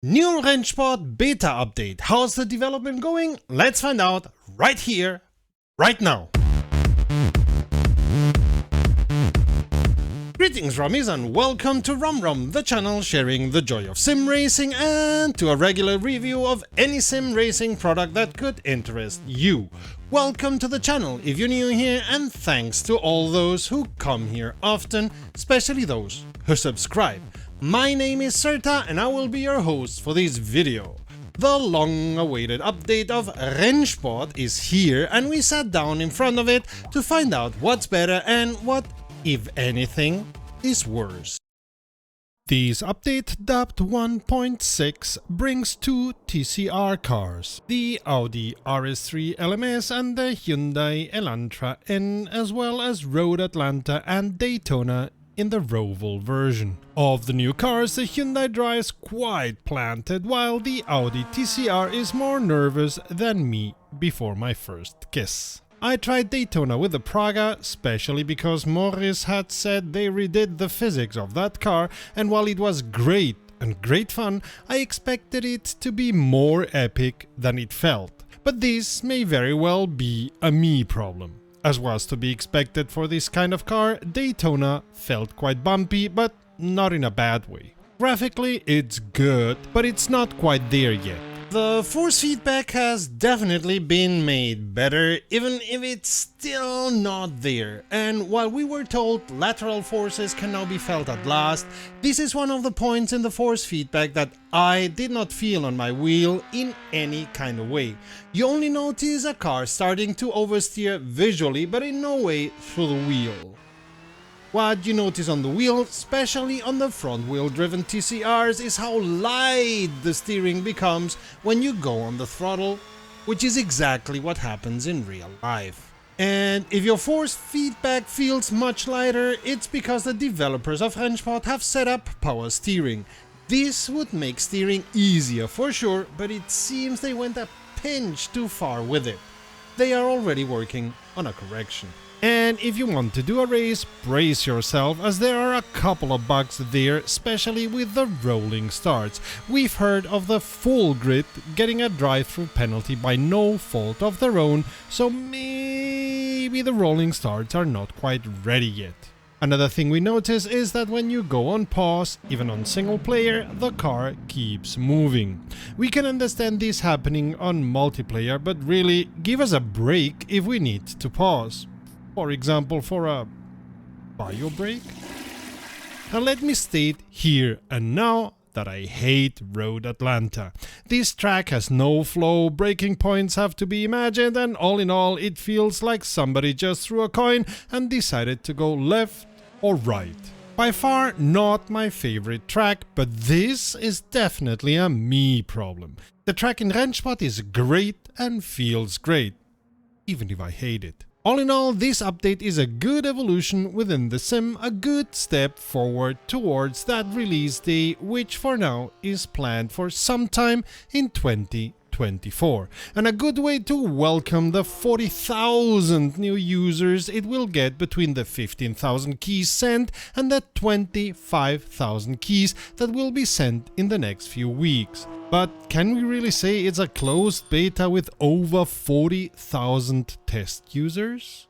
New Rennsport beta update. How's the development going? Let's find out right here, right now. Greetings Rummies and welcome to Rum, the channel sharing the joy of sim racing and to a regular review of any sim racing product that could interest you. Welcome to the channel if you're new here, and thanks to all those who come here often, especially those who subscribe. My name is Serta and I will be your host for this video. The long-awaited update of Rennsport is here and we sat down in front of it to find out what's better and what, if anything, is worse. This update, dubbed 1.6, brings two TCR cars, the Audi RS3 LMS and the Hyundai Elantra N, as well as Road Atlanta and Daytona in the Roval version. Of the new cars, the Hyundai drives quite planted, while the Audi TCR is more nervous than me before my first kiss. I tried Daytona with the Praga, especially because Morris had said they redid the physics of that car, and while it was great and great fun, I expected it to be more epic than it felt. But this may very well be a me problem. As was to be expected for this kind of car, Daytona felt quite bumpy, but not in a bad way. Graphically, it's good, but it's not quite there yet. The force feedback has definitely been made better, even if it's still not there. And while we were told lateral forces can now be felt at last, this is one of the points in the force feedback that I did not feel on my wheel in any kind of way. You only notice a car starting to oversteer visually, but in no way through the wheel. What you notice on the wheel, especially on the front-wheel driven TCRs, is how light the steering becomes when you go on the throttle, which is exactly what happens in real life. And if your force feedback feels much lighter, it's because the developers of Rennsport have set up power steering. This would make steering easier for sure, but it seems they went a pinch too far with it. They are already working on a correction. And if you want to do a race, brace yourself, as there are a couple of bugs there, especially with the rolling starts. We've heard of the full grid getting a drive-through penalty by no fault of their own, so maybe the rolling starts are not quite ready yet. Another thing we notice is that when you go on pause, even on single player, the car keeps moving. We can understand this happening on multiplayer, but really, give us a break if we need to pause. For example, for a bio break? Now let me state here and now that I hate Road Atlanta. This track has no flow, braking points have to be imagined, and all in all it feels like somebody just threw a coin and decided to go left or right. By far not my favorite track, but this is definitely a me problem. The track in Rennsport is great and feels great, even if I hate it. All in all, this update is a good evolution within the sim, a good step forward towards that release day, which for now is planned for sometime in 2024. And a good way to welcome the 40,000 new users it will get between the 15,000 keys sent and the 25,000 keys that will be sent in the next few weeks. But can we really say it's a closed beta with over 40,000 test users?